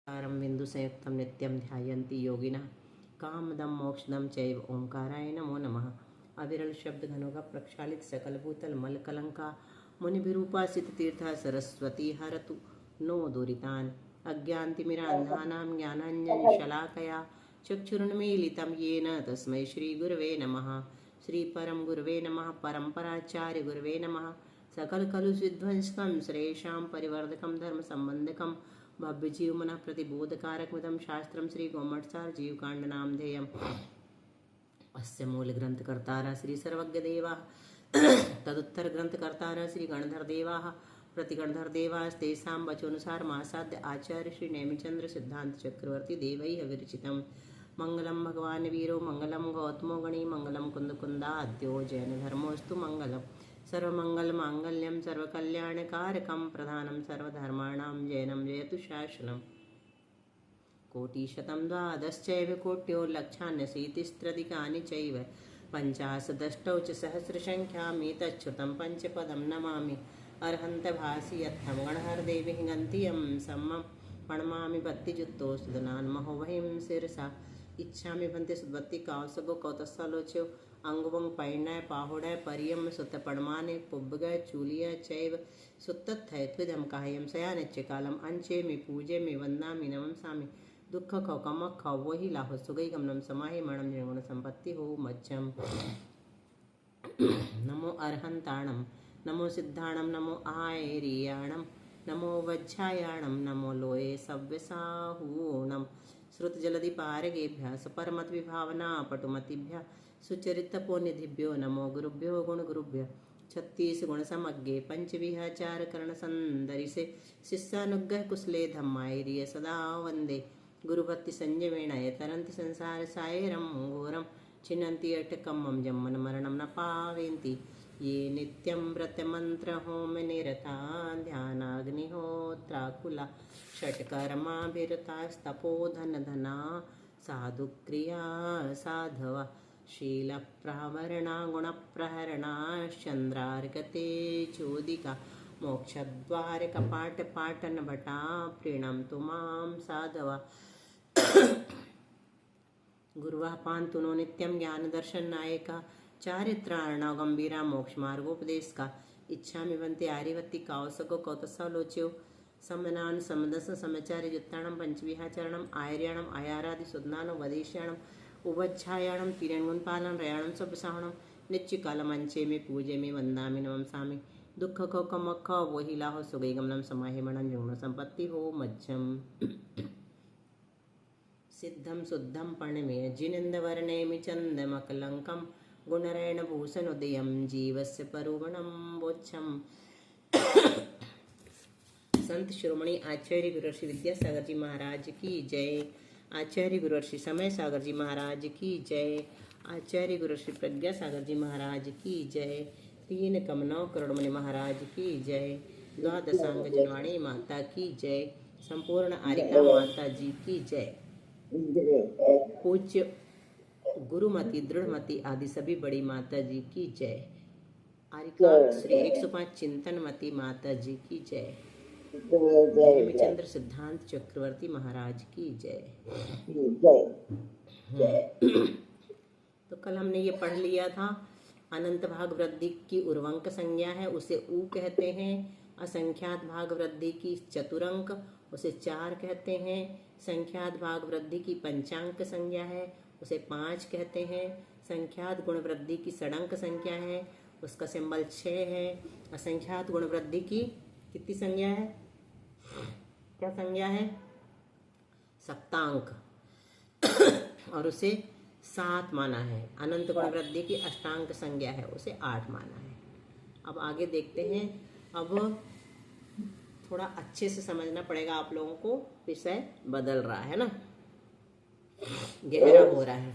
बिंदु संयुक्तं नित्यं ध्यायन्ति योगिनः कामदं मोक्षदं चैव ओंकाराय नमो नमः। अविरल शब्द घनों का प्रक्षालित सकल भूतल मल कलंका मुनि विरूपासित तीर्थ सरस्वती हरतु नो दुरितान् अज्ञानतिमिरान्धानां ज्ञानाञ्जन शलाकया चक्षुरुन्मीलितं येन तस्मै श्रीगुरवे नमः। श्री परम गुरवे नमः। परम्पराचार्य गुरवे नमः। सकल कलुषविध्वंसकं श्रेषां परिवर्धकं धर्म संबंधकं भव्य जीव मन प्रतिबोधकारक मिदं शास्त्रं श्री गोमठसार जीवकांड नामधेयम् अस्य मूल ग्रंथ कर्तारः श्री सर्वज्ञ देवा तदुत्तर ग्रंथ कर्तारः श्री गणधर देवा प्रतिगणधर देवास्तेषां वचोनुसार मासाद्य आचार्य श्री नेमिचंद्र सिद्धांत चक्रवर्ती देवैः विरचितम्। मंगलम भगवान वीरो मंगलम गौतमो गणी मंगलम कुंद कुंदाद्यो जैन धर्मोस्तु मंगलम सर्वमंगल मांगल्यम सर्वकल्याणकारकं प्रधानं सर्वधर्माणां जैनं जयतु शासनम्। कोटिशतं द्वादश्चैव कोट्यो लक्षान्यशीतिस्त्रधिकानि चैव पञ्चाशदष्टौ च सहस्रसङ्ख्यामेतच्छ्रुतं पञ्चपदं नमामि अर्हन्तभासि यत्थं गणहरदेवीः गन्तियं सम्मं प्रणमामि भक्तियुक्तोऽस्तुदनान् महोवहिं शिरसा इच्छामि भन्ते सुद्वत्ति कावसगो कौतस्थलोच्यो अंगवंग पैणय पाहुडय परियम सुत पड़माने पुब्बगय चूलिय चैव सुत्तथय त्विधम काह्यम सयानिच्य कालम अंचे में पूजे में वंदामि नमं सामि दुख खौ कमक खौ वही लाहो सुगई गमनम समाहि मणम निर्गुण संपत्ति हो मज्जम। नमो अर्हंताणम नमो सिद्धाणम नमो आयरियाणम नमो वज्झायाणम नमो लोये सव्यसाहूणम श्रुत जलधि पारगेभ्यः सपरमत विभावना पटुमतिभ्यः सुचरितपोनिधिभ्यो नमो गुरुभ्यो गुण गुरुभ्य 36 गुण समज्ञे पंचविहाचार कर्ण संदरिसे शिष्यानुग्रह कुशले धम्मायरिय सदा वंदे गुरुभक्ति संयमेणय तरंति संसार सायरम घोरम छिन्नन्ति अटकम्मं जम्मन मरणं न पावेन्ति ये नित्यं व्रतमन्त्र होम निरता ध्यानाग्निहोत्राकुला षट्कर्माभिरतास्तपोधन धना साधुक्रिया साधवा शीलप्रावरणा गुणप्रहरणा चन्द्रार्कते चोदिका मोक्षद्वारकपाटपाटनभटा प्रीणन्तु मां साधवा गुरुवाः पान्तु नो नित्यं ज्ञानदर्शननायका चारित्रार्णव गंभीरा मोक्ष मार्गोपदेश का इच्छामि भन्ते आर्यवत्ति कावसगो कौतसालोच्यो समनान समदस समचार्य युत्ताणं पंचविहाचरणं आयर्याणं आयारादि सुदनानो वदेश्याणं उभच्छायाणं तिरंगुणपालं रयाणं सब्रसाहणं नित्यकालमंचे में पूजे में वंदामि नमं सामि दुख खो कमक खो वही लाहो सुगई गमनम समाहे मणं जुण संपत्ति हो मज्जम। सिद्धं शुद्धं पर्णमेय जिनेन्द्रवर्णेमि चन्दमकलङ्कं गुणरेणभूषणोदयं जीवस्य परुवणं वोच्छम्। संत शिरोमणि आचार्य गुरु श्री विद्यासागर जी महाराज की जय। आचार्य गुरु श्री समय सागर जी महाराज की जय। आचार्य गुरु श्री प्रज्ञा सागर जी महाराज की जय। 3 कमनौ करोड़मणि महाराज की जय। द्वादशांग जनवाणी माता की जय। संपूर्ण आरिका माता जी की जय। पूज्य गुरुमती दृढ़मती आदि सभी बड़ी माता जी की जय। आरिका श्री 105 चिंतनमती माता जी की जय। हेमचंद्र सिद्धांत चक्रवर्ती महाराज की जय। तो कल हमने ये पढ़ लिया था। अनंत भाग वृद्धि की उर्वंक संज्ञा है, उसे ऊ कहते हैं। असंख्यात भाग वृद्धि की चतुरंक, उसे 4 कहते हैं। संख्यात भाग वृद्धि की पंचांक संज्ञा है, उसे 5 कहते हैं। संख्यात गुण वृद्धि की षडंक संख्या है, उसका सिंबल 6 है। असंख्यात गुण वृद्धि की कितनी संज्ञा है? क्या संज्ञा है? सप्तांक और उसे 7 माना है। अनंत गुण वृद्धि की अष्टांक संज्ञा है, उसे 8 माना है। अब आगे देखते हैं। अब थोड़ा अच्छे से समझना पड़ेगा आप लोगों को, विषय बदल रहा है ना, गहरा हो रहा है।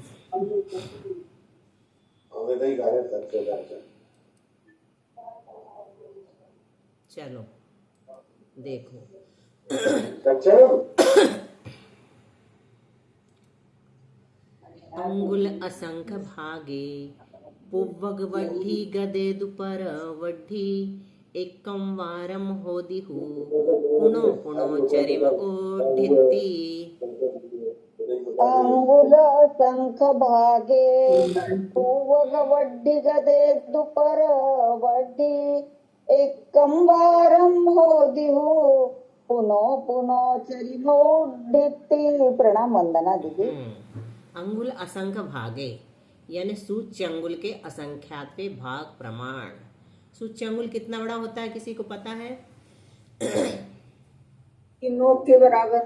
चलो देखो। अंगुल असंख्य भागे पुव्वग वड्ढी गदे दुपर वड्ढी एकं वारं होदिहु पुनो पुनो चरिम ऊढिति अंगुल शंख भागे पूवग वड्डी गदे दुपर वड्डी एकं वारं होदिहु पुनो पुनो चरिमोड्ढिति। प्रणाम वंदना दीदी। अंगुल असंख्य भागे यानी सूच्य अंगुल के असंख्यातवे भाग प्रमाण। सूच्य अंगुल कितना बड़ा होता है, किसी को पता है? की नोक के बराबर।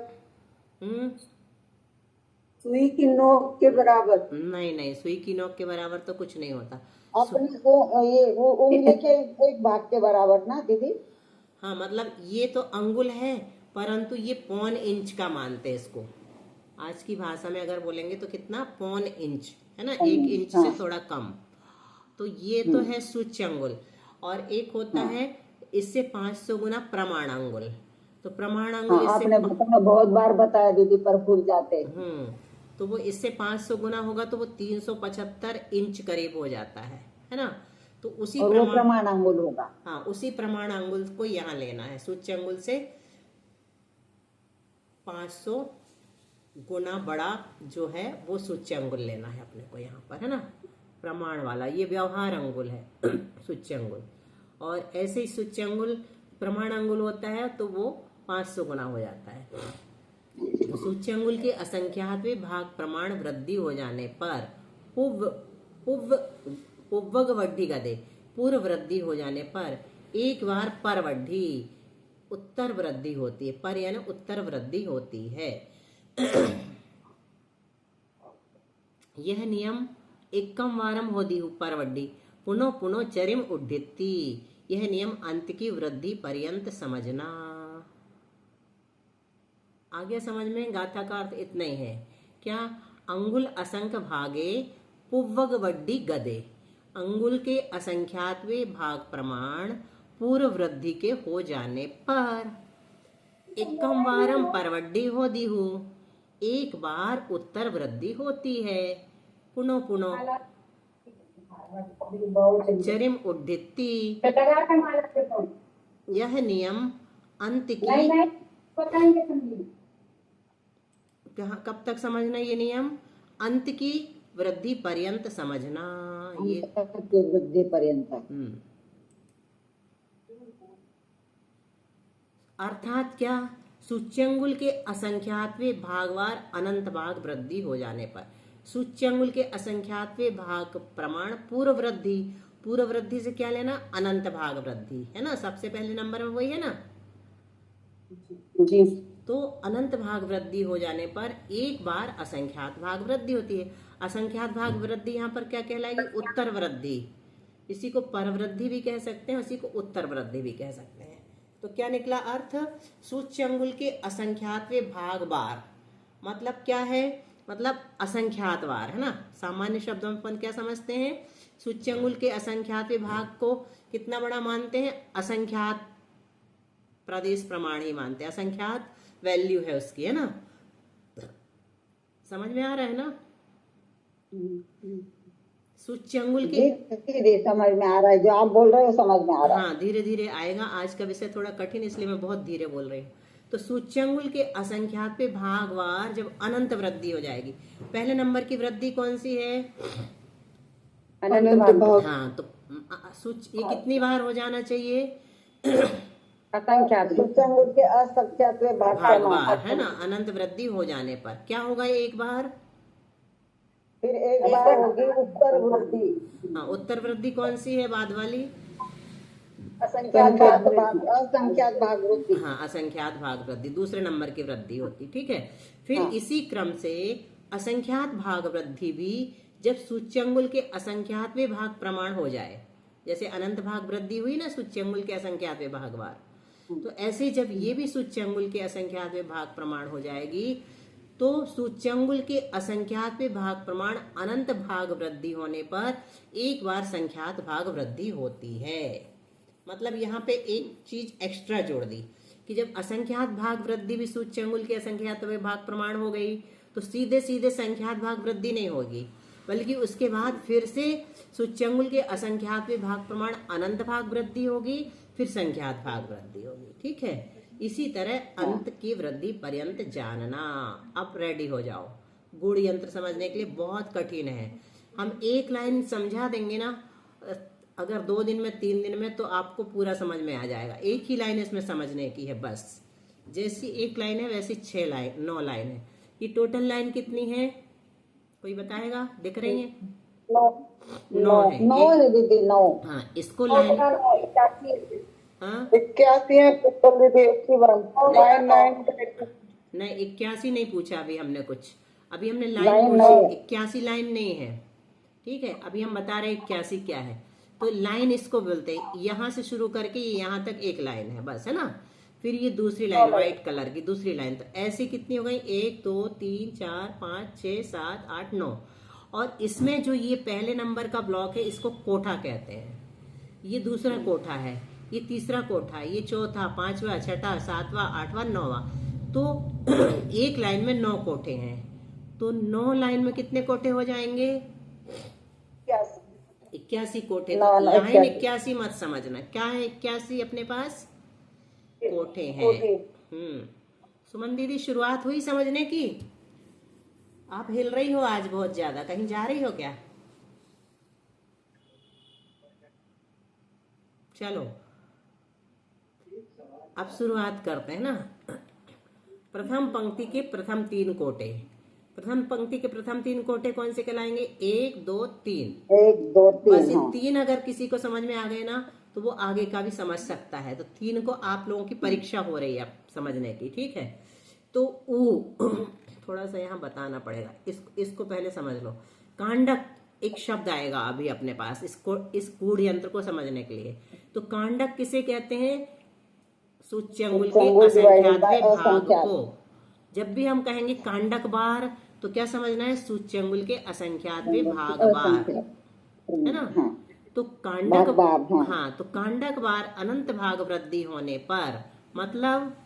सुई की नोक के बराबर। नहीं नहीं, सुई की नोक के बराबर तो कुछ नहीं होता। अपनी ये उंगली के एक भाग के बराबर ना दीदी? हाँ, मतलब ये तो अंगुल है, परंतु ये पौन इंच का मानते हैं इसको। आज की भाषा में अगर बोलेंगे तो कितना, पौन इंच है ना, 1 इंच से थोड़ा कम। तो ये तो है सूच्य अंगुल। और एक होता है इससे 500 गुना प्रमाण अंगुल। तो प्रमाण अंगुल आपने बहुत बार बताया दीदी, पर भूल जाते। तो वो इससे 500 गुना होगा तो वो 375 इंच करीब हो जाता है ना। तो उसी प्रमाण अंगुल होगा। हाँ, उसी प्रमाण अंगुल को यहाँ लेना है। सूच्य अंगुल से 500 गुना बड़ा जो है वो सूच्य अंगुल लेना है अपने को यहाँ पर, है ना। प्रमाण वाला ये व्यवहार अंगुल है सूच्य अंगुल। और ऐसे ही सूच्य अंगुल प्रमाण अंगुल होता है तो वो 500 गुना हो जाता है। तो सूच्य अंगुल के असंख्यातवे भाग प्रमाण वृद्धि हो जाने पर पुव्वग वड्ढी गदे, पूर्व वृद्धि हो जाने पर एक बार पर वड्ढी, उत्तर वृद्धि होती है। पर यानी उत्तर वृद्धि होती है। यह नियम एकम वारम होदी पर वड्ढी पुनो पुनो चरिम उड्ढिति। यह नियम अंत की वृद्धि पर्यंत समझना। आगे समझ में? गाथा का अर्थ इतना ही है क्या? अंगुल असंख्य भागे पुव्वग वड्डी गदे। अंगुल के असंख्यातवे भाग प्रमाण पूर्व वृद्धि के हो जाने पर एकम वारम परवड्डी होदी हूँ, एक बार उत्तर वृद्धि होती है। पुनो पुनो चरिम उड्ढिति। यह नियम अंत की कब तक समझना? ये नियम अंत की वृद्धि पर्यंत समझना। ये वृद्धि पर्यंत। अर्थात क्या? सूच्यंगुल के असंख्यातवे भागवार अनंत भाग वृद्धि हो जाने पर, सूच्यंगुल के असंख्यातवे भाग प्रमाण पूर्व वृद्धि। पूर्व वृद्धि से क्या लेना? अनंत भाग वृद्धि, है ना। सबसे पहले नंबर में वही है ना जी। तो अनंत भाग वृद्धि हो जाने पर एक बार असंख्यात भाग वृद्धि होती है। असंख्यात भाग वृद्धि यहाँ पर क्या कहलाएगी? उत्तर वृद्धि। इसी को परवृद्धि भी कह सकते हैं, इसी को उत्तर वृद्धि भी कह सकते हैं। तो क्या निकला अर्थ? सूच्य अंगुल के असंख्यातवे भाग बार मतलब क्या है? मतलब असंख्यात बार, है ना। सामान्य शब्दों में अपन क्या समझते हैं? सूच्य अंगुल के असंख्यातवे भाग को कितना बड़ा मानते हैं? असंख्यात प्रदेश प्रमाण ही मानते हैं। असंख्यात वैल्यू है उसकी, है ना। समझ में आ रहा है ना? सूच्य अंगुल के धीरे समझ में आ रहा है, जो आप बोल रहे हो समझ में आ रहा है। हाँ, धीरे धीरे आएगा। आज का विषय थोड़ा कठिन इसलिए मैं बहुत धीरे बोल रही हूँ। तो सूच्यंगुल के असंख्यात पे भागवार जब अनंत वृद्धि हो जाएगी। पहले नंबर की वृद्धि कौन सी है? अनंत भाग। हाँ, तो ये कितनी बार हो जाना चाहिए? असंख्यात। सूच्यंगुल के असंख्यात भागवार, है ना। अनंत वृद्धि हो जाने पर क्या होगा? ये एक बार, फिर एक बार होगी उत्तर वृद्धि। हाँ, उत्तर वृद्धि कौन सी है? बाद वाली असंख्यात भाग वृद्धि। हाँ, असंख्यात भाग वृद्धि दूसरे नंबर की वृद्धि होती, ठीक है। फिर इसी क्रम से असंख्यात भाग वृद्धि भी जब सूच्यंगुल के असंख्यातवे भाग प्रमाण हो जाए, जैसे अनंत भाग वृद्धि हुई ना सूच्यंगुल के असंख्यातवे भागवार, तो ऐसे जब ये भी सूच्यंगुल के असंख्यातवे भाग प्रमाण हो जाएगी तो सूच्यंगुल के असंख्यातवे भाग प्रमाण अनंत भाग वृद्धि होने पर एक बार संख्यात भाग वृद्धि होती है। मतलब यहाँ पे एक चीज एक्स्ट्रा जोड़ दी कि जब असंख्यात भाग वृद्धि भी सूच्यंगुल के असंख्यातवे भाग प्रमाण हो गई तो सीधे सीधे संख्यात भाग वृद्धि नहीं होगी, बल्कि उसके बाद फिर से सूच्यंगुल के असंख्यातवे भाग प्रमाण अनंत भाग वृद्धि होगी, फिर संख्यात भाग वृद्धि होगी। ठीक है, इसी तरह अंत की वृद्धि पर्यंत जानना। अब रेडी हो जाओ, गुण यंत्र समझने के लिए बहुत कठिन है। हम एक लाइन समझा देंगे ना, अगर 2 दिन में 3 दिन में, तो आपको पूरा समझ में आ जाएगा। एक ही लाइन इसमें समझने की है बस। जैसी एक लाइन है वैसी 9 लाइन है। ये टोटल लाइन कितनी है, कोई बताएगा? दिख रही है? 9 है। 9 है दीदी, 9। हाँ, इसको लाइन, 81 हाँ 81 है टोटल दीदी, 81 नहीं 81 नहीं पूछा अभी हमने कुछ, अभी हमने लाइन लाइन नहीं पूछी। है। 81 लाइन नहीं है। ठीक है, अभी हम बता रहे हैं 81 क्या है। तो लाइन इसको बोलते हैं, यहाँ से शुरू करके ये यहाँ तक एक लाइन है बस, है ना। फिर ये दूसरी लाइन व्हाइट कलर की दूसरी लाइन, तो ऐसी कितनी हो गई? 1 2 3 4 5 6 7 8 9। और इसमें जो ये पहले नंबर का ब्लॉक है इसको कोठा कहते हैं। ये दूसरा कोठा है, ये तीसरा कोठा है, ये चौथा, पांचवा, छठा, सातवां, आठवां, 9वां। तो एक लाइन में 9 कोठे हैं। तो 9 लाइन में कितने कोठे हो जाएंगे? 81 कोठे। तो लाइन 81 मत समझना, क्या है 81 अपने पास? कोठे हैं। सुमन दीदी, शुरुआत हुई समझने की? आप हिल रही हो आज बहुत ज्यादा, कहीं जा रही हो क्या? चलो अब शुरुआत करते हैं ना। प्रथम पंक्ति के प्रथम 3 कोटे, प्रथम पंक्ति के प्रथम 3 कोटे कौन से कहलाएंगे? 1 2 3। 1 2 बस 3। ये 3 अगर किसी को समझ में आ गए ना, तो वो आगे का भी समझ सकता है। तो 3 को आप लोगों की परीक्षा हो रही है समझने की। ठीक है, तो थोड़ा सा यहाँ बताना पड़ेगा, इसको पहले समझ लो। कांडक एक शब्द आएगा अभी अपने पास, इस गूढ़ यंत्र को समझने के लिए। तो कांडक किसे कहते हैं? सूच्यंगुल के असंख्यातवें भाग को। जब भी हम कहेंगे कांडक बार, तो क्या समझना है? सूच्यंगुल के असंख्यातवें भाग बार, है ना। तो कांडक बार, हाँ, तो कांडक बार अनंत भाग वृद्धि होने पर, मतलब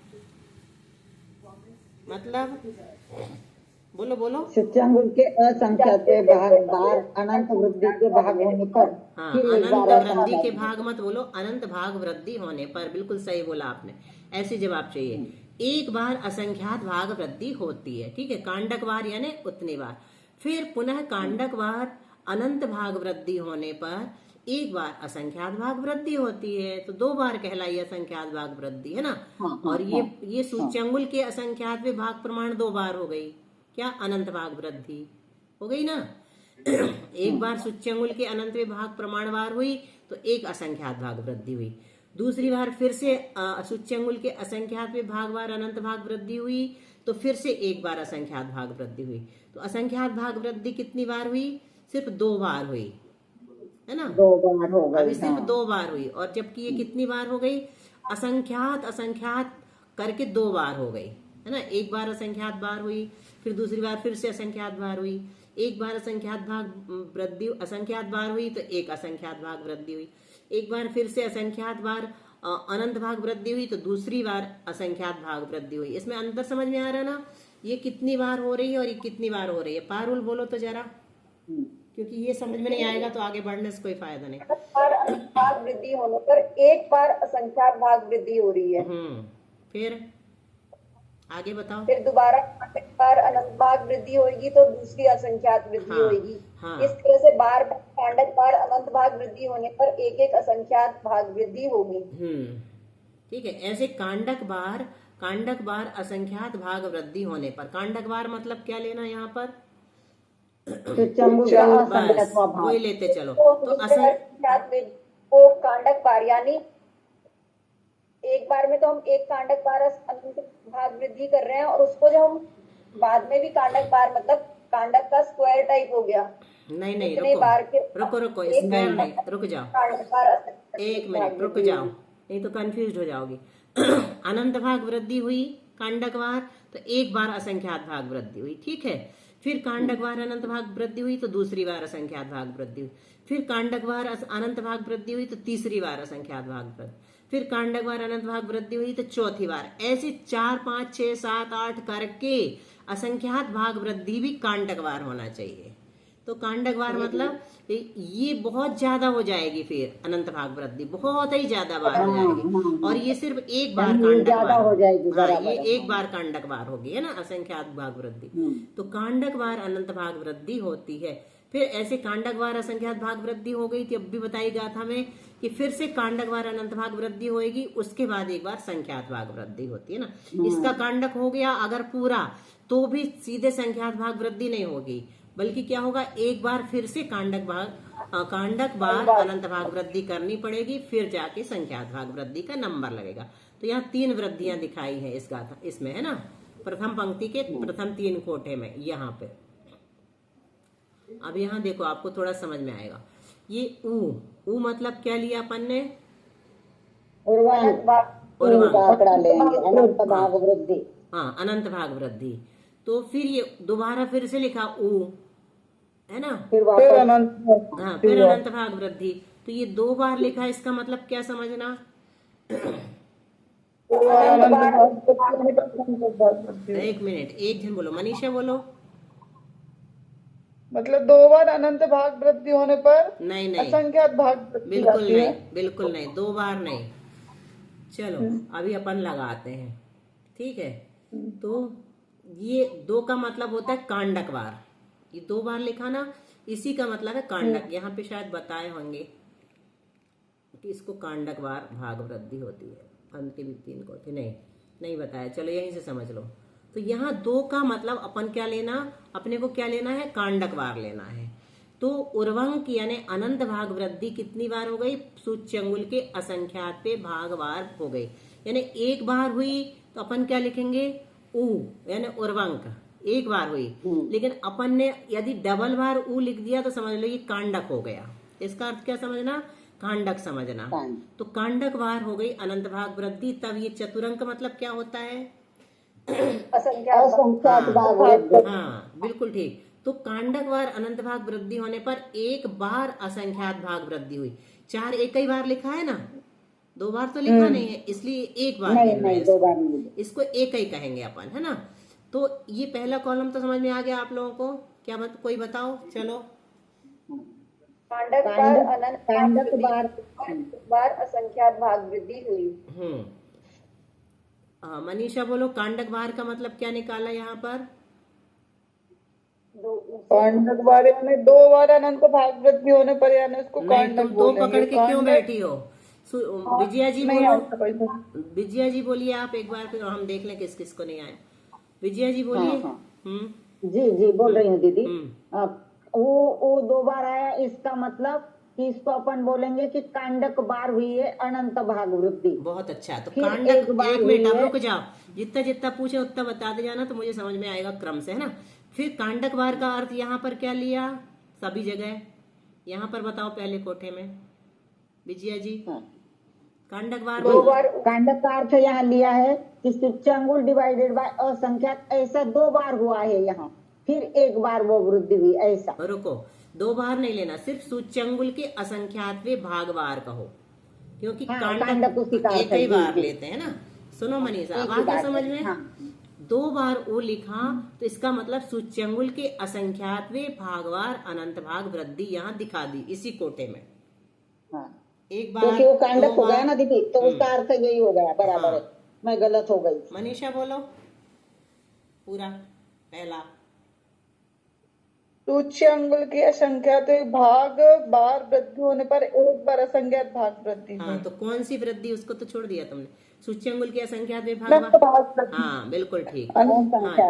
बोलो बोलो। सूच्यंगुल के असंख्यातवें भाग बार अनंत वृद्धि के भाग होने पर। हाँ, अनंत वृद्धि के भाग मत बोलो, अनंत भाग वृद्धि होने पर। बिल्कुल सही बोला आपने, ऐसे जवाब चाहिए। एक बार असंख्यात भाग वृद्धि होती है। ठीक है, कांडक बार यानी उतनी बार। फिर पुनः कांडक बार अनंत भाग वृद्धि होने पर एक बार असंख्यात भाग वृद्धि होती है। तो 2 बार कहलाई असंख्यात भाग वृद्धि, है ना। और ये सूच्यंगुल के असंख्यात भाग प्रमाण 2 बार हो गई। क्या? अनंत भाग वृद्धि हो गई ना। एक बार सूच्यंगुल के अनंत भाग प्रमाणवार हुई, तो एक असंख्यात भाग वृद्धि हुई। दूसरी बार फिर से सूच्यंगुल के असंख्यात भागवार अनंत भाग वृद्धि हुई, तो फिर से एक बार असंख्यात भाग वृद्धि हुई। तो असंख्यात भाग वृद्धि कितनी बार हुई? सिर्फ 2 बार हुई, है ना। 2 बार हो गई, अभी सिर्फ 2 बार हुई। और जबकि ये कितनी बार हो गई? असंख्यात करके 2 बार हो गई, है ना। एक बार असंख्यात बार हुई, फिर दूसरी बार फिर से असंख्यात बार हुई। एक बार असंख्यात भाग वृद्धि असंख्यात बार हुई, तो एक असंख्यात भाग वृद्धि हुई। एक बार फिर से असंख्यात बार अनंत भाग वृद्धि हुई, तो दूसरी बार असंख्यात भाग वृद्धि हुई। इसमें अंतर समझ में आ रहा है ना? ये कितनी बार हो रही है और ये कितनी बार हो रही है? पारुल बोलो तो जरा, क्योंकि ये समझ में नहीं आएगा तो आगे बढ़ने से कोई फायदा नहीं। भाग वृद्धि होने पर एक बार असंख्यात भाग वृद्धि हो रही है। फिर आगे बताओ। फिर दोबारा एक बार अनंत भाग वृद्धि होगी, तो दूसरी असंख्यात वृद्धि होगी। इस तरह से बार कांडक बार अनंत भाग वृद्धि होने पर एक एक असंख्यात भाग वृद्धि होगी। ठीक है, ऐसे कांडक बार असंख्यात भाग वृद्धि होने पर। कांडक बार मतलब क्या लेना यहाँ पर? वही लेते चलो। तो कांडक बार यानी एक बार में तो हम एक कांडक बार अनंत भाग वृद्धि कर रहे हैं, और उसको जब हम बाद में भी कांडक बार, मतलब कांडक का स्क्वायर टाइप हो गया। नहीं रुको स्क्वायर नहीं, रुक जाओ 1 मिनट, रुक जाओ, नहीं तो कंफ्यूज हो जाओगी। अनंत भाग वृद्धि हुई कांडक बार, तो एक बार असंख्यात भाग वृद्धि हुई। ठीक है, फिर कांडक बार अनंत भाग वृद्धि हुई, तो दूसरी बार असंख्यात भाग वृद्धि हुई। फिर कांडक बार अनंत भाग वृद्धि हुई, तो तीसरी बार असंख्यात भाग वृद्धि। फिर कांडक बार अनंत भाग वृद्धि हुई, तो चौथी बार। ऐसे 4 5 6 7 8 करके असंख्यात भाग वृद्धि भी कांडक बार होना चाहिए। तो कांडक बार मतलब ये बहुत ज्यादा हो जाएगी, फिर अनंत भाग वृद्धि बहुत ही ज्यादा बार हो जाएगी। और ये सिर्फ एक बार कांडक ज्यादा बार हो जाएगी, हाँ, बराबर ये है। एक बार कांडक बार होगी, है ना, असंख्यात भाग वृद्धि। तो कांडक बार अनंत भाग वृद्धि होती है। फिर ऐसे कांडक बार असंख्यात भाग वृद्धि हो गई थी, अब भी बताई गाथा में कि फिर से कांडक बार अनंत भाग वृद्धि होएगी, उसके बाद एक बार संख्यात भाग वृद्धि होती है ना। इसका कांडक हो गया अगर पूरा, तो भी सीधे संख्यात भाग वृद्धि नहीं होगी, बल्कि क्या होगा, एक बार फिर से कांडक बार अनंत भाग वृद्धि करनी पड़ेगी, फिर जाके संख्यात भाग वृद्धि का नंबर लगेगा। तो यहाँ 3 वृद्धियां दिखाई है इस गाथा इसमें, है ना, प्रथम पंक्ति के प्रथम 3 कोठे में यहाँ पे। अब यहाँ देखो, आपको थोड़ा समझ में आएगा। ये ऊ मतलब क्या लिया अपन ने, उर्वांक अनंत का आंकड़ा लेंगे, अनंत भाग वृद्धि। हाँ, अनंत भाग वृद्धि। तो फिर ये दोबारा फिर से लिखा ऊ, है ना, फिर वापस हाँ, फिर अनंत भाग वृद्धि। तो ये 2 बार लिखा, इसका मतलब क्या समझना, एक मिनट, एक जन बोलो, मनीषा बोलो। मतलब 2 बार अनंत भाग वृद्धि होने पर नहीं असंख्यात भाग वृद्धि बिल्कुल आती नहीं, है। बिल्कुल नहीं, 2 बार नहीं। चलो अभी अपन लगाते हैं, ठीक है। तो ये 2 का मतलब होता है कांडक बार, ये 2 बार लिखा ना, इसी का मतलब है कांडक। यहाँ पे शायद बताए होंगे कि इसको कांडक बार भाग वृद्धि होती है, अंत के भी 3 कोठे, नहीं बताया, चलो यहीं से समझ लो। तो यहाँ 2 का मतलब अपन क्या लेना, अपने को क्या लेना है, कांडक बार लेना है। तो उर्वंक यानी अनंत भाग वृद्धि कितनी बार हो गई, सूच्यंगुल के असंख्यात पे भाग बार हो गई, यानी एक बार हुई तो अपन क्या लिखेंगे, ऊ यानी उर्वंक एक बार हुई। लेकिन अपन ने यदि डबल बार ऊ लिख दिया तो समझ लो ये कांडक हो गया। इसका अर्थ क्या समझना, कांडक समझना। तो कांडक बार हो गई अनंत भाग वृद्धि। तब ये चतुरंक मतलब क्या होता है, असंख्यात भाग वृद्धि। हाँ बिल्कुल ठीक। तो कांडक बार अनंत भाग वृद्धि होने पर एक बार असंख्यात भाग वृद्धि हुई। 4 एक ही बार लिखा है ना, 2 बार तो लिखा नहीं है, इसलिए एक बार लेना है, 2 बार नहीं। इसको एक ही कहेंगे अपन, है ना। तो ये पहला कॉलम तो समझ में आ गया आप लोगों को, क्या कोई बताओ, चलो। कांडक बार अनंत कांडक बार असंख्यात भाग वृद्धि हुई। हाँ मनीषा बोलो, कांडक बार का मतलब क्या निकाला यहाँ पर, कांडक बार यानी 2 बार अनंत भाग वृद्धि होने पर, यानी इसको नहीं, कांडक तुम 2 बोलेंगे। पकड़ के क्यों बैठी हो, विजया जी नहीं बोलो, आता कोई तो। विजया जी बोलिए आप एक बार, फिर हम देख लें किस किस को नहीं आया। विजया जी बोलिए। जी बोल रही हूँ दीदी। हम्म। वो 2 बार आया, इसका मतलब कि इसको अपन बोलेंगे कि कांडक बार हुई है अनंत भाग वृद्धि। बहुत अच्छा। तो फिर कांडक, एक बार एक मिनट हुई अब है। रुक जाओ, जितना जितना पूछे उतना बता दे जाना, तो मुझे समझ में आएगा क्रम से, है ना। फिर कांडक बार का अर्थ यहाँ पर क्या लिया, सभी जगह यहाँ पर बताओ, पहले कोठे में विजया जी। कांडक बार, 2 बार कांडक का अर्थ यहाँ लिया है कि सूच्यंगुल डिवाइडेड बाय असंख्यात, ऐसा 2 बार हुआ है यहाँ, फिर एक बार वो वृद्धि हुई, ऐसा। रुको, 2 बार नहीं लेना, सिर्फ सूच्यंगुल के असंख्यातवे भाग बार कहो, क्योंकि कांडक उसी का एक ही बार लेते हैं ना। सुनो मनीषा, अब आ गया समझ में। 2 बार ओ लिखा तो इसका मतलब सूच्यंगुल के असंख्यातवे भागवार अनंत भाग वृद्धि यहाँ दिखा दी इसी कोटे में। एक बार, क्योंकि वो कांडक 2 हो गया बार, ना दीदी, तो उसका अर्थ यही हो गया, बराबर है। मैं गलत हो गई। मनीषा बोलो पूरा पहला। सूच्यंगुल की असंख्यात भाग बार वृद्धि होने पर एक बार असंख्यात भाग वृद्धि हुई। हाँ, तो कौन सी वृद्धि, उसको तो छोड़ दिया तुमने, सूच्यंगुल के असंख्यात विभाग। हाँ बिल्कुल ठीक, हाँ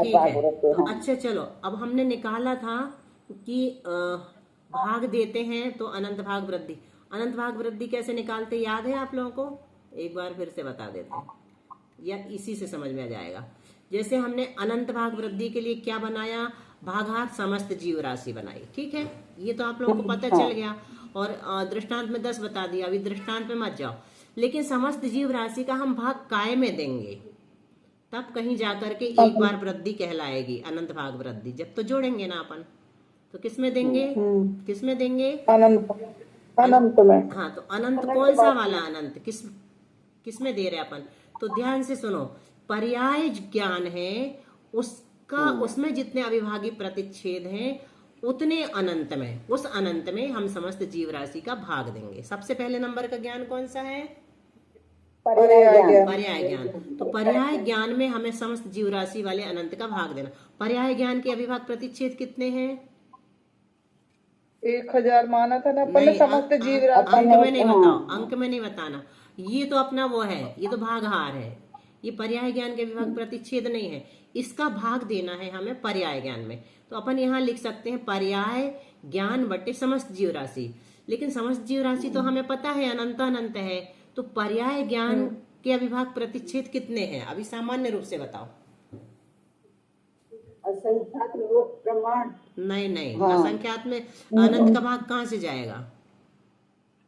ठीक है। तो अच्छा चलो, अब हमने निकाला था कि भाग देते हैं तो अनंत भाग वृद्धि। अनंत भाग वृद्धि कैसे निकालते, याद है आप लोगों को, एक बार फिर से बता देते हैं, या इसी से समझ में आ जाएगा। जैसे हमने अनंत भाग वृद्धि के लिए क्या बनाया, भागात समस्त जीव राशि बनाई, ठीक है, ये तो आप लोगों को पता चल गया। और दृष्टांत में 10 बता दिया, अभी दृष्टांत में मत जाओ। लेकिन समस्त जीव राशि का हम भाग काय में देंगे, तब कहीं जाकर के एक बार वृद्धि कहलाएगी अनंत भाग वृद्धि। जब तो जोड़ेंगे ना अपन, तो किसमें देंगे, किसमें देंगे, अनंत में। हाँ, तो अनंत कौन सा वाला अनंत, किसमें दे रहे अपन, तो ध्यान से सुनो। पर्याय ज्ञान है उसका, उसमें जितने अविभागी प्रतिच्छेद हैं उतने अनंत में, उस अनंत में हम समस्त जीव राशि का भाग देंगे। सबसे पहले नंबर का ज्ञान कौन सा है? पर्याय ज्ञान। पर्याय ज्ञान। तो पर्याय ज्ञान में हमें समस्त जीव राशि वाले अनंत का भाग देना। पर्याय ज्ञान के अविभाज्य प्रतिच्छेद कितने हैं? 1000 माना था ना अपन ने, नहीं, समस्त जीव राशि। अंक में नहीं बताओ, अंक में नहीं बताना। ये तो अपना वो है, ये तो भागहार है, ये पर्याय ज्ञान के विभाग प्रतिच्छेद नहीं है। इसका भाग देना है हमें पर्याय ज्ञान में। तो अपन यहाँ लिख सकते हैं पर्याय ज्ञान बटे समस्त जीव राशि। लेकिन समस्त जीव राशि तो हमें पता है अनंत अनंत है, तो पर्याय ज्ञान के अविभाज्य प्रतिच्छेद कितने हैं? अभी सामान्य रूप से बताओ। असंख्यात लोक प्रमाण। नहीं नहीं, हाँ। असंख्यात में अनंत का भाग कहाँ से जाएगा?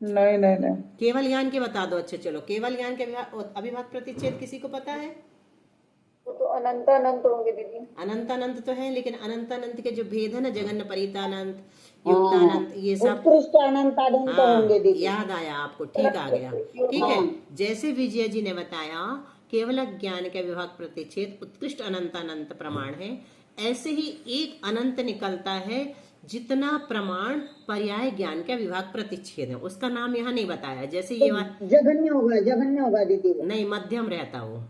नहीं नहीं नहीं, केवल ज्ञान के बता दो। अच्छा चलो, केवल ज्ञान के अविभाज्य प्रतिच्छेद किसी को पता है? वो तो अनंत अनंत होंगे दीदी। अनंत अनंत तो है, लेकिन अनंत अनंत के जो भेद है ना, जगन्न परितानंत, युक्तानंत, ये सब उत्कृष्ट अनंत अनंत होंगे दीदी। याद आया आपको? ठीक आ गया। ठीक है, जैसे विजय जी ने बताया केवल ज्ञान के विभाग प्रतिच्छेद उत्कृष्ट अनंत अनंत प्रमाण है, ऐसे ही एक अनंत निकलता है जितना प्रमाण पर्याय ज्ञान के विभाग प्रतिच्छेद है। उसका नाम यहाँ नहीं बताया। जैसे ये जघन्य होगा दीदी। नहीं, मध्यम रहता वो,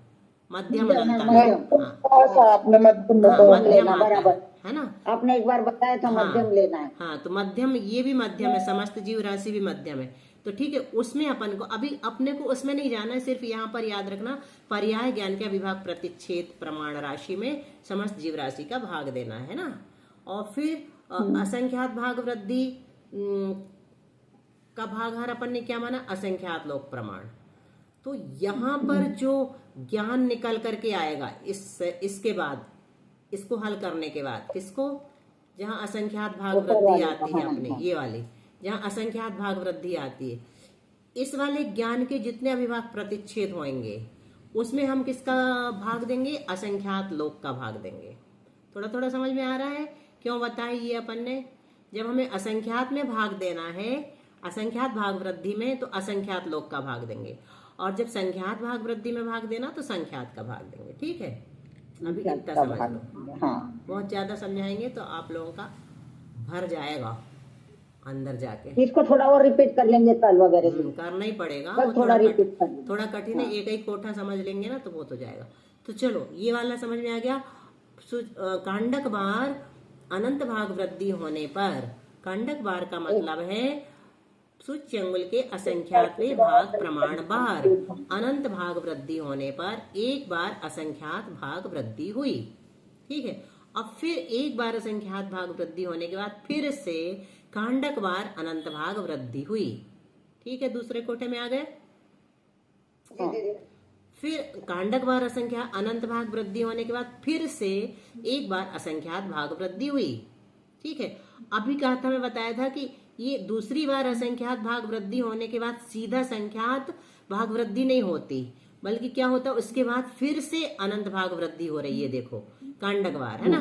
मध्यम हाँ, अनंत मध्यम। अनंत। थोड़ा सा आपने मध्यम हाँ, बताया। मध्यम लेना आता बराबर। है ना? आपने एक बार बताया था मध्यम लेना है। हाँ, तो मध्यम, ये भी मध्यम है, समस्त जीव राशि भी मध्यम है। तो ठीक है, उसमें अपन को अभी अपने को उसमें नहीं जाना है, सिर्फ यहाँ पर याद रखना पर्याय ज्ञान के विभाग प्रतिच्छेद प्रमाण राशि में समस्त जीव राशि का भाग देना है ना। और फिर असंख्यात भाग वृद्धि का भागहार अपन ने क्या माना? असंख्यात लोक प्रमाण। तो यहाँ पर जो ज्ञान निकल करके आएगा इसके बाद, इसको हल करने के बाद, किसको? जहाँ असंख्यात भाग वृद्धि आती है अपने, ये वाली जहाँ असंख्यात भाग वृद्धि आती है, इस वाले ज्ञान के जितने अविभाज्य प्रतिच्छेद होंगे उसमें हम किसका भाग देंगे? असंख्यात लोक का भाग देंगे। थोड़ा थोड़ा समझ में आ रहा है? क्यों बताए ये अपन ने? जब हमें असंख्यात में भाग देना है, असंख्यात भाग वृद्धि में, तो असंख्यात लोक का भाग देंगे, और जब संख्यात भाग वृद्धि में भाग देना तो संख्यात का भाग देंगे। ठीक है, अभी इतना समझ लो। हाँ, बहुत ज्यादा समझाएंगे तो आप लोगों का भर जाएगा अंदर जाके। इसको थोड़ा और रिपीट कर लेंगे कल वगैरह से। करना ही पड़ेगा, बस वो थोड़ा रिपीट कर लेंगे। थोड़ा कठिन है। एक एक कोठा समझ लेंगे ना तो वो तो जाएगा। तो चलो, ये वाला समझ में आ गया। कांडक बार अनंत भाग वृद्धि होने पर, कांडक बार का मतलब है सूच्य अंगुल के असंख्यातवें भाग प्रमाण बार, अनंत भाग वृद्धि होने पर एक बार असंख्यात भाग वृद्धि हुई। ठीक है, अब फिर एक बार असंख्यात भाग वृद्धि होने के बाद फिर से कांडक बार अनंत भाग वृद्धि हुई। ठीक है, दूसरे कोठे में आ गए। फिर कांडक बार असंख्या अनंत भाग वृद्धि होने के बाद फिर से एक बार असंख्यात भाग वृद्धि हुई। ठीक है, अभी कहा था, मैं बताया था कि ये दूसरी बार असंख्यात भाग वृद्धि होने के बाद सीधा संख्यात भाग वृद्धि नहीं होती, बल्कि क्या होता है, उसके बाद फिर से अनंत भाग वृद्धि हो रही है। देखो, कांडक बार है ना,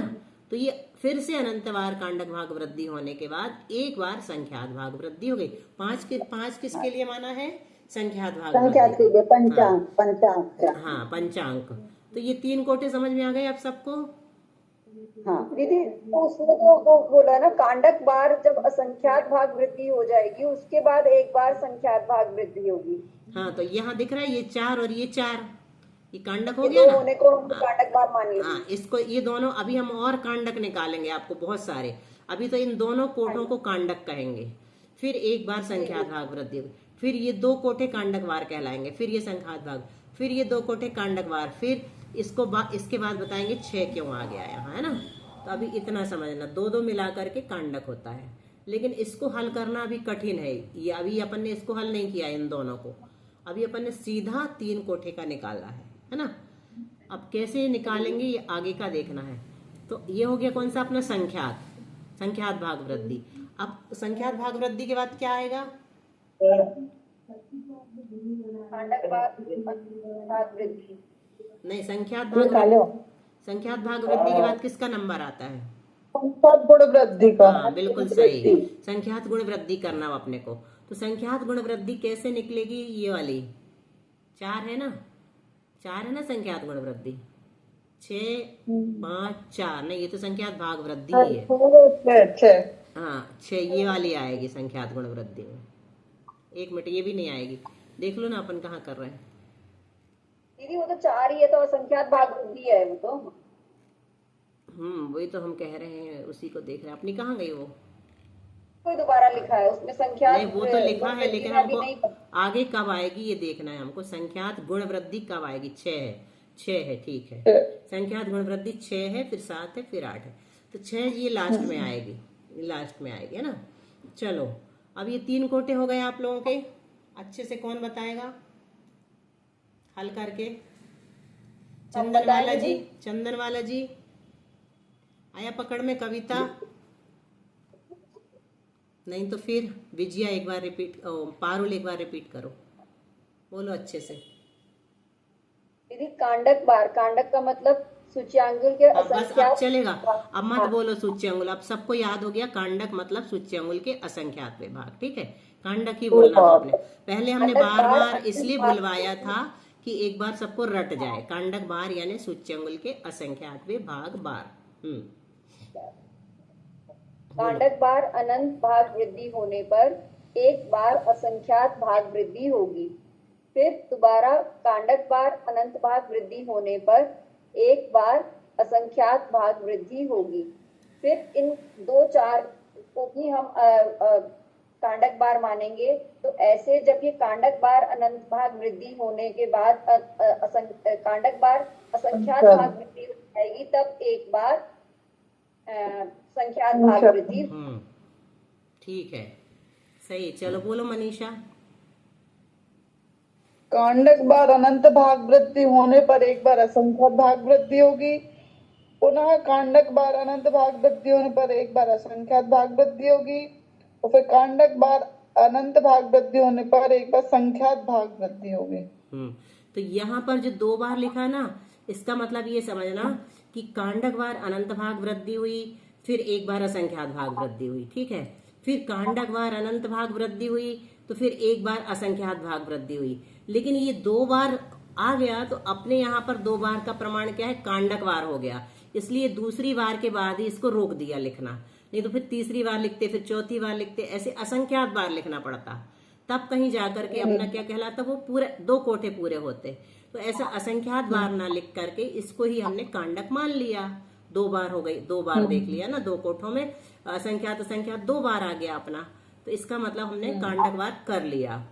तो ये फिर से अनंत बार कांडक भाग वृद्धि होने के बाद एक बार संख्यात भाग वृद्धि हो गई। पांच किसके लिए माना है? संख्यात भाग संख्यात के लिए पंचांक। हाँ, पंचांक। तो ये 3 कोठे समझ में आ गए आप सबको? हाँ दीदी, तो उसमें तो वो बोला ना, कांडक बार जब असंख्यात भाग वृद्धि हो जाएगी उसके बाद एक बार संख्यात भाग वृद्धि होगी। हाँ, तो यहाँ दिख रहा है ये 4 और ये 4, ये कांडक हो ये गया दो ना। होने को हम कांडक बार मान लेंगे। हाँ, इसको, ये दोनों, अभी हम और कांडक निकालेंगे आपको बहुत सारे। अभी तो इन दोनों कोठों को कांडक कहेंगे। फिर एक बार संख्यात भाग वृद्धि होगी, फिर ये 2 कोठे कांडक बार कहलाएंगे, फिर ये संख्यात भाग, फिर ये 2 कोठे कांडक बार, फिर इसके बाद बताएंगे 6 क्यों आ गया यहाँ, है ना। तो अभी इतना समझना, 2 मिला करके कांडक होता है। लेकिन इसको हल करना अभी कठिन है। ये अभी अपन ने इसको हल नहीं किया इन दोनों को, अभी अपन ने सीधा 3 कोठे का निकाला है ना। अब कैसे निकालेंगे ये आगे का देखना है। तो ये हो गया कौन सा अपना संख्यात भाग वृद्धि। अब संख्यात भाग वृद्धि के बाद क्या आएगा? कांडक भाग वृद्धि नहीं, संख्यात भाग वृद्धि के बाद किसका नंबर आता है? संख्यात गुण वृद्धि का। हाँ, बिल्कुल सही, संख्यात गुण वृद्धि करना हो अपने को। तो संख्यात गुण वृद्धि कैसे निकलेगी? ये वाली 4 है ना, 4 है ना संख्यात गुण वृद्धि, 6 5 4 नहीं, ये तो संख्यात भाग वृद्धि ही है। छह। हाँ 6 ये वाली आएगी संख्यात गुण वृद्धि में। 1 मिनट, ये भी नहीं आएगी, देख लो ना अपन कहाँ कर रहे हैं। दीदी वो तो 4 ही है, तो असंख्यात भाग वृद्धि है वो तो। वही तो हम कह रहे हैं, उसी को देख रहे हैं। अपनी कहाँ गई वो? कोई दोबारा लिखा है उसमें संख्यात नहीं वो तो लिखा है, वृद्धि लेकिन में अभी हमको नहीं पता। आगे कब आएगी ये देखना है हमको। संख्यात गुण वृद्धि कब आएगी? 6 है, 6 है, ठीक है। संख्यात गुण वृद्धि 6 है, फिर 7 है, फिर 8 है, तो 6 ये लास्ट में आएगी, लास्ट में आएगी, है ना। चलो अब ये 3 कोटे हो गए आप लोगों के। अच्छे से कौन बताएगा हल करके? चंदन वाला जी, चंदन वाला जी आया पकड़ में। कविता नहीं तो फिर विजया एक बार रिपीट, पारुल एक बार रिपीट करो, बोलो अच्छे से। दीदी कांडक बार, कांडक का मतलब सूच्यांगुल के बस अब असंख्यात। चलेगा, अब मत बोलो सूच्यंगुल। अब सबको याद हो गया कांडक मतलब सूच्यंगुल के असंख्यात विभाग, ठीक है। कांडक ही बोलना था आपने। पहले हमने बार बार इसलिए बुलवाया था कि एक बार सबको रट जाए। कांडक बार यानी सूच्यंगुल के असंख्यात विभाग बार। कांडक बार अनंत भाग वृद्धि होने पर एक बार असंख्यात भाग वृद्धि होगी। फिर दोबारा कांडक बार अनंत भाग वृद्धि होने पर एक बार असंख्यात भाग वृद्धि होगी। फिर इन 2 4 को भी हम कांडक बार मानेंगे। तो ऐसे जब ये कांडक बार अनंत भाग वृद्धि होने के बाद कांडक बार असंख्यात भाग वृद्धि हो जाएगी, तब एक बार संख्यात भाग वृद्धि। ठीक है, सही। चलो बोलो मनीषा। कांडक बार अनंत भाग वृद्धि होने पर एक बार असंख्यात भाग वृद्धि होगी। पुनः कांडक बार अनंत भाग वृद्धि होने पर एक बार असंख्यात भाग वृद्धि होगी, और फिर कांडक बार अनंत भाग वृद्धि होने पर एक बार संख्यात भाग वृद्धि होगी। तो यहाँ पर जो 2 बार लिखा ना, इसका मतलब ये समझना कि कांडक बार अनंत भाग वृद्धि हुई, फिर एक बार असंख्यात भाग वृद्धि हुई, ठीक है। फिर कांडक बार अनंत भाग वृद्धि हुई, तो फिर एक बार असंख्यात भाग वृद्धि हुई। लेकिन ये 2 बार आ गया, तो अपने यहाँ पर 2 बार का प्रमाण क्या है? कांडक बार हो गया, इसलिए दूसरी बार के बाद ही इसको रोक दिया लिखना। नहीं तो फिर तीसरी बार लिखते, फिर चौथी बार लिखते, ऐसे असंख्यात बार लिखना पड़ता, तब कहीं जाकर के अपना क्या कहलाता, वो पूरे 2 कोठे पूरे होते। तो ऐसा असंख्यात बार ना लिख करके इसको ही हमने कांडक मान लिया। 2 बार हो गई, 2 बार देख लिया ना, 2 कोठों में असंख्यात असंख्यात 2 बार आ गया अपना, तो इसका मतलब हमने कांडक बार कर लिया।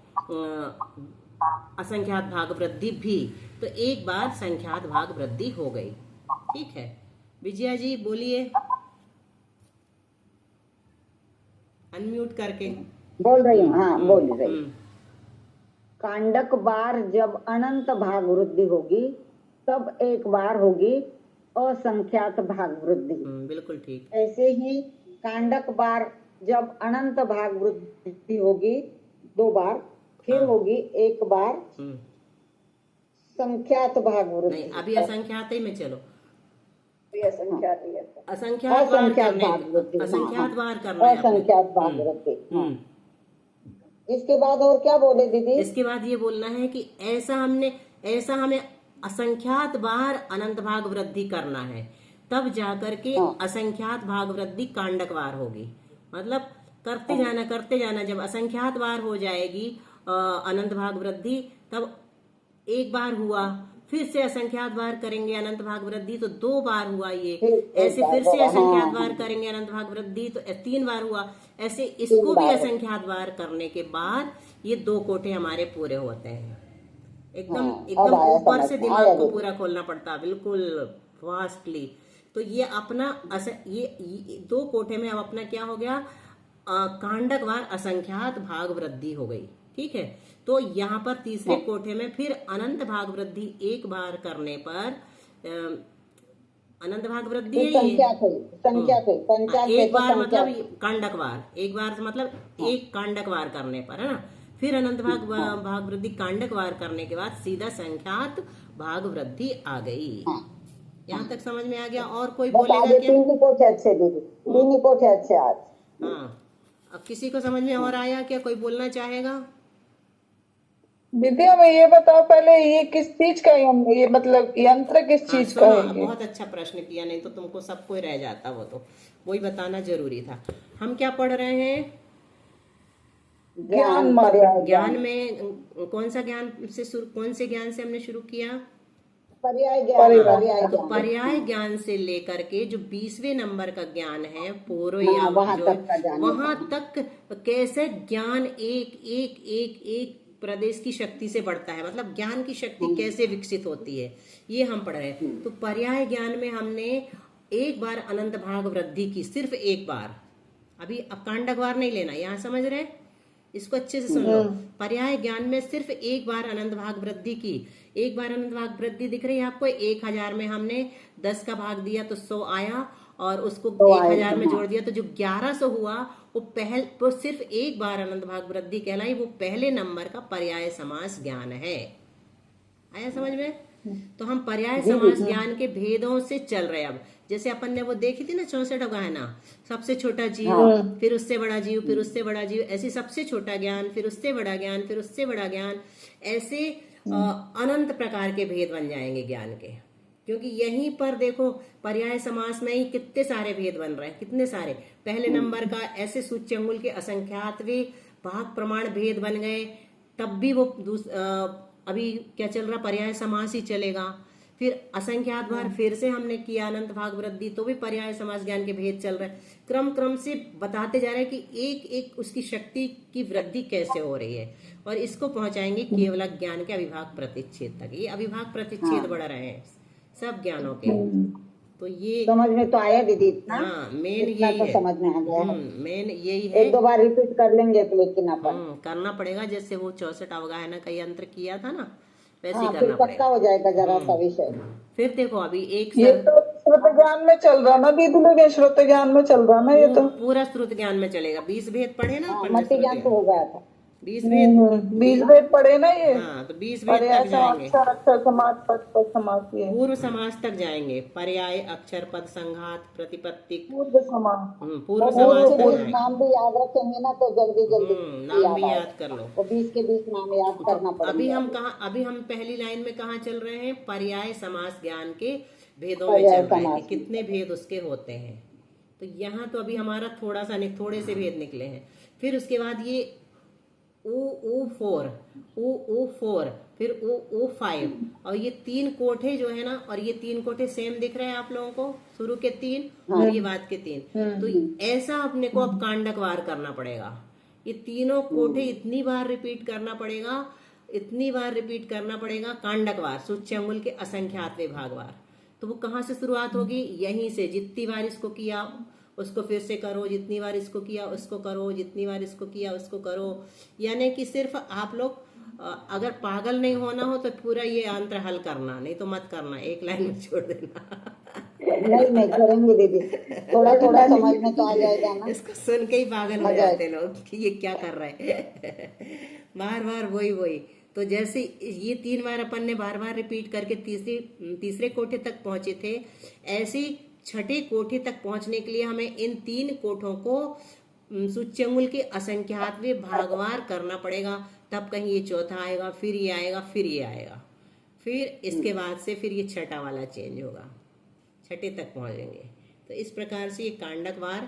असंख्यात भाग वृद्धि भी, तो एक बार संख्यात भाग वृद्धि हो गई, ठीक है। विजया जी बोलिए अनम्यूट करके। बोल रही हूँ, हाँ बोल रही। कांडक बार जब अनंत भाग वृद्धि होगी, तब एक बार होगी असंख्यात भाग वृद्धि। बिल्कुल ठीक। ऐसे ही कांडक बार जब अनंत भाग वृद्धि होगी 2 बार, फिर होगी एक बार संख्यात भाग वृद्धि। नहीं, अभी असंख्यात ही में चलो। असंख्यात ही है। असंख्यात बार करने, असंख्यात बार करना है, असंख्यात भाग वृद्धि। इसके बाद और क्या बोले दीदी? इसके बाद ये बोलना है कि ऐसा हमें असंख्यात बार अनंत भाग वृद्धि करना है, तब जाकर के असंख्यात भाग वृद्धि कांडक बार होगी। मतलब करते जाना, जब असंख्यात बार हो जाएगी अनंत भाग वृद्धि, तब एक बार हुआ, फिर से असंख्यात बार करेंगे अनंत भाग वृद्धि, तो 2 बार हुआ ये। ऐसे फिर से असंख्यात बार करेंगे अनंत भाग वृद्धि, तो 3 बार हुआ। ऐसे इसको भी असंख्यात बार करने के बाद ये 2 कोठे हमारे पूरे होते हैं। एकदम ऊपर से दिमाग को पूरा खोलना पड़ता, बिल्कुल फास्टली। तो ये अपना ये 2 कोठे में अब अपना क्या हो गया? कांडक बार असंख्यात भाग वृद्धि हो गई, ठीक है। तो यहाँ पर तीसरे कोठे में फिर अनंत भाग वृद्धि एक बार करने पर अनंत भाग वृद्धि है एक बार, मतलब कांडक बार, एक बार मतलब एक कांडक बार करने पर, है ना। फिर अनंत भाग वृद्धि कांडक बार करने के बाद सीधा संख्यात भाग वृद्धि आ गई। यहाँ तक समझ में आ गया? और कोई बोलेगा क्या? 3 कोठे अच्छे दीदी, 3 कोठे अच्छे आज। हाँ, अब किसी को समझ में और आया क्या? कोई बोलना चाहेगा? दीदी हमें ये बताओ पहले, ये किस चीज का ये मतलब यंत्र किस हाँ चीज का सुनो, है ये? बहुत अच्छा प्रश्न किया, नहीं तो तुमको सब कोई रह जाता, वो तो वही बताना जरूरी था। हम क्या पढ़ रहे हैं? ज्ञान मार्ग। ज्ञान में कौन सा ज्ञान से शुरू, कौन से ज्ञान से हमने शुरू किया? पर्याय ज्ञान, परिवार। पर्याय तो ज्ञान। पर्याय ज्ञान से लेकर के जो 20वें नंबर का ज्ञान है पूर्व हाँ, या वहां जो तक का ज्ञान वहां होता है। तक कैसे ज्ञान एक एक एक एक प्रदेश की शक्ति से बढ़ता है, मतलब ज्ञान की शक्ति कैसे विकसित होती है, ये हम पढ़ रहे हैं। तो पर्याय ज्ञान में हमने एक बार अनंत भाग वृद्धि की, सिर्फ एक बार, अभी अब कांडक वार नहीं लेना, यहाँ समझ रहे, इसको अच्छे से सुन लो। पर्याय ज्ञान में सिर्फ एक बार अनंत भाग वृद्धि की, एक बार अनंत भाग वृद्धि दिख रही है आपको? 1000 में हमने 10 का भाग दिया तो 100 आया, और उसको 1000 में जोड़ दिया तो जो 1100 हुआ वो सिर्फ एक बार अनंत भाग वृद्धि कहलाई, वो पहले नंबर का पर्याय समास ज्ञान है। आया समझ में? तो हम पर्याय समास ज्ञान के भेदों से चल रहे हैं। अब जैसे अपन ने वो देखी थी ना 64 गहना, सबसे छोटा जीव, फिर उससे बड़ा जीव, फिर उससे बड़ा जीव, ऐसे सबसे छोटा ज्ञान, फिर उससे बड़ा ज्ञान, फिर उससे बड़ा ज्ञान, ऐसे अनंत प्रकार के भेद बन जाएंगे ज्ञान के। क्योंकि यहीं पर देखो पर्याय समास में ही कितने सारे भेद बन रहे हैं, कितने सारे। पहले नंबर का ऐसे सूच्य अंगुल के असंख्यातवे भाग प्रमाण भेद बन गए, तब भी वो अभी क्या चल रहा, पर्याय समास ही चलेगा। फिर असंख्यात बार फिर से हमने किया अनंत भाग वृद्धि, तो भी पर्याय समास ज्ञान के भेद चल रहे हैं। क्रम क्रम से बताते जा रहे हैं कि एक एक उसकी शक्ति की वृद्धि कैसे हो रही है, और इसको पहुंचाएंगे केवल ज्ञान के अविभाग प्रतिच्छेद तक। ये अविभाग प्रतिच्छेद बढ़ रहे हैं सब ज्ञानों के। तो ये समझ में तो आया दीदी इतना? हाँ मेन इतना यही तो है। समझ में आ गया है। मेन यही है। एक दो बार रिपीट कर लेंगे तो, लेकिन अपन करना पड़ेगा, जैसे वो 64 अवगाहना का यंत्र किया था ना, वैसे ही हाँ, फिर करना पक्का पड़ेगा। हो जाएगा जरा सा विषय। फिर देखो अभी एक ये सर तो श्रुत ज्ञान में चल रहा ना दीदी, लोग ये श्रुत ज्ञान में चल रहा ना ये तो। पूरा श्रुत ज्ञान में चलेगा। 20 भेद पढ़े ना हाँ, अपन ने मट्टी श्रुत ज्ञान तो हो गया था। 20 भेद। 20 भेद पढ़े ना ये। हाँ तो 20 भेद पर्याय तक जाएंगे, समास, अक्षर समास, पद पद समास, ये पूर्व समास तक जाएंगे। पर्याय, अक्षर, पद, संघात, प्रतिपत्तिक, पूर्व समास। पूर्व और समास बीच तक बीच जाएंगे। नाम भी याद रखेंगे ना तो जल्दी जल्दी नाम भी याद याद आएगा। कर लो। वो 20 के 20 नाम याद करना अभी पड़ेगा। हम कहा, अभी हम पहली लाइन में कहाँ चल रहे हैं? पर्याय समास ज्ञान के भेदों में पर्याय चल रहे हैं समास। कि कितने भेद उसके होते हैं। तो यहाँ तो अभी हमारा थोड़ा सा थोड़े से भेद निकले हैं। फिर उसके बाद ये ओ4, फिर ओ5, और ये 3 कोठे जो है ना, और ये 3 कोठे सेम दिख रहे हैं आप लोगों को, शुरू के 3 और ये बाद के 3। तो ऐसा अपने को अब कांडक वार करना पड़ेगा। ये तीनों कोठे इतनी बार रिपीट करना पड़ेगा, इतनी बार रिपीट करना पड़ेगा कांडक वार, सूच्य अंगुल के असंख्यात भागवार। तो वो कहाँ से शुरुआत होगी? यहीं से। जितनी बार इसको किया उसको फिर से करो, जितनी बार इसको किया उसको करो, जितनी बार इसको किया उसको करो। यानी कि सिर्फ आप लोग अगर पागल नहीं होना हो तो पूरा ये यंत्र हल करना, नहीं तो मत करना, एक लाइन में छोड़ देना। नहीं करेंगे दीदी, थोड़ा थोड़ा समझ में तो आ जाएगा ना। इसको सुन के ही पागल हो जाते लोग कि ये क्या कर रहे हैं। बार बार वही। तो जैसे ये 3 बार अपन ने बार बार रिपीट करके तीसरे कोठे तक पहुंचे थे, ऐसे छठे कोठे तक पहुंचने के लिए हमें इन 3 कोठों को सूच्य अंगुल के असंख्यातवे भागवार करना पड़ेगा। तब कहीं ये चौथा आएगा, फिर ये आएगा, फिर ये आएगा, फिर इसके बाद से फिर ये छठा वाला चेंज होगा, छठे तक पहुंचेंगे। तो इस प्रकार से ये कांडक वार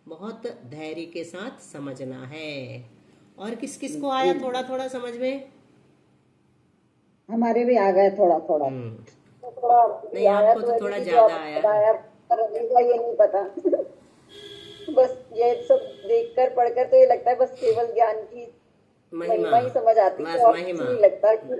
बहुत धैर्य के साथ समझना है। और किस किस को आया थोड़ा थोड़ा समझ में? हमारे भी आ गए थोड़ा थोड़ा। नहीं आपको तो थोड़ा ज्यादा आया। ये नहीं पता। बस ये सब देखकर पढ़कर तो ये लगता है बस केवल ज्ञान की महिमा ही समझ आती है, और कुछ नहीं लगता कि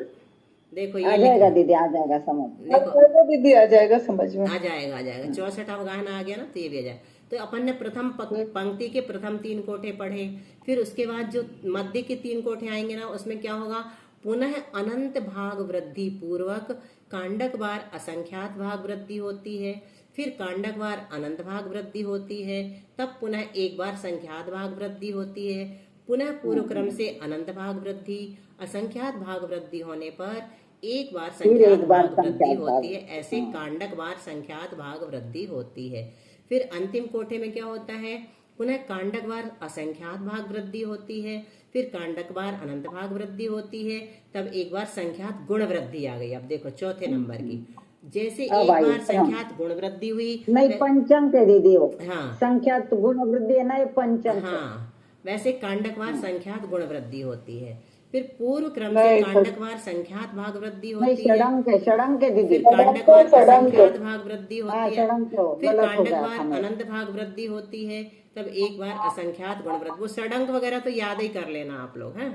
देखो आ ये जाएगा दीदी, आ जाएगा समझ। देखो दीदी आ जाएगा समझ में। आ जाएगा 64 अवगाहना आ गया ना, तो ये भी आ जाए। तो अपन ने प्रथम पंक्ति के प्रथम 3 कोठे पढ़े, फिर उसके बाद जो मध्य के 3 कोठे आएंगे ना, उसमें क्या होगा? पुनः अनंत भाग वृद्धि पूर्वक कांडक बार असंख्यात भाग वृद्धि होती है, फिर कांडक बार अनंत भाग वृद्धि होती है, तब पुनः एक बार संख्यात भाग वृद्धि होती है, पुनः पूर्व क्रम से अनंत भाग वृद्धि, असंख्यात भाग वृद्धि होने पर एक बार संख्यात भाग वृद्धि होती है। ऐसे कांडक बार संख्यात भाग वृद्धि होती है। फिर अंतिम कोठे में क्या होता है? पुनः कांडकवार असंख्यात भाग वृद्धि होती है, फिर कांडकवार अनंत भाग वृद्धि होती है, तब एक बार संख्यात गुण वृद्धि आ गई। अब देखो चौथे नंबर की, जैसे एक बार संख्यात गुण वृद्धि हुई, नहीं पंचम के दीदी वो हाँ संख्यात गुण वृद्धि है ना, ये पंचम से। हाँ, वैसे कांडकवार संख्यात गुण वृद्धि होती है, फिर पूर्व क्रम से कांडकवार संख्यात भाग वृद्धि नहीं होती है, षडंग के दीदी। फिर कांडकवार असंख्यात भाग वृद्धि हाँ होती है, षडंग तो फिर गलत हो गया कांडकवार था मेरा। अनंत भाग वृद्धि होती है, तब एक बार असंख्यात गुण वृद्धि। वो षडंग वगैरह तो याद ही कर लेना आप लोग, हैं।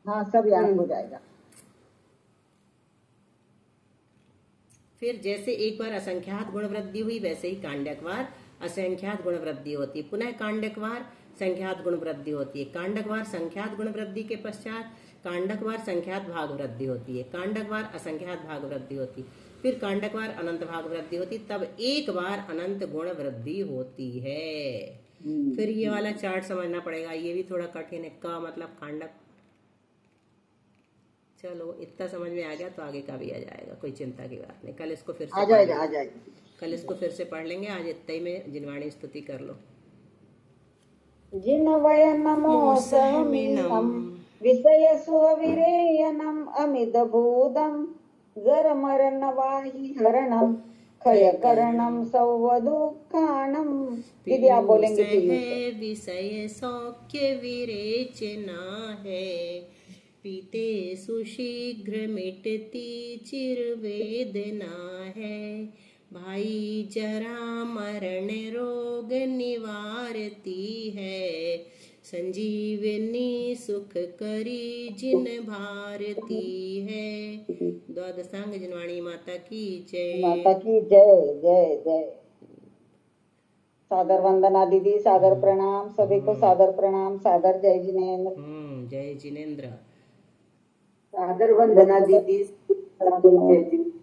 हाँ सब याद हो जाएगा। फिर जैसे एक बार असंख्यात गुण वृद्धि हुई, वैसे ही कांडकवार असंख्यात गुण वृद्धि होती है, पुनः कांडकवार संख्यात गुण वृद्धि होती है, कांडकवार संख्यात गुण वृद्धि के पश्चात कांडकवार संख्यात भाग वृद्धि होती है, कांडकवार असंख्यात भाग वृद्धि होती, फिर कांडकवार अनंत भाग वृद्धि होती, तब एक बार अनंत गुण वृद्धि होती है। फिर ये वाला चार्ट समझना पड़ेगा, ये भी थोड़ा कठिन है। का मतलब कांडक, चलो इतना समझ में आ गया तो आगे का भी आ जाएगा, कोई चिंता की बात नहीं। कल इसको फिर से आ जाएगा। कल इसको फिर से पढ़ लेंगे। आज इतना ही में जिनवाणी स्तुति कर लो। जिनवय नमो सहमिनम विषय सुविरेयनम अमित भूदम जर मरण वाही हरणम क्षय करणम सौवदुखाणम। दीदी आप बोलेंगे है विषय सौख्य विरेचना है, पीते सुशीघ्र मिटती चिरवेदना है, भाई जरा मरण रोग निवारती है, संजीवनी सुख करी जिन भारती है। द्वादशांग जिनवाणी माता की जय। माता की जय जय जय। सादर वंदना दीदी, सादर प्रणाम सभी को, सादर प्रणाम, सादर जय जिनेन्द्र। जय जिनेन्द्र। सादर वंदना दीदी, जय जिनेन्द्र।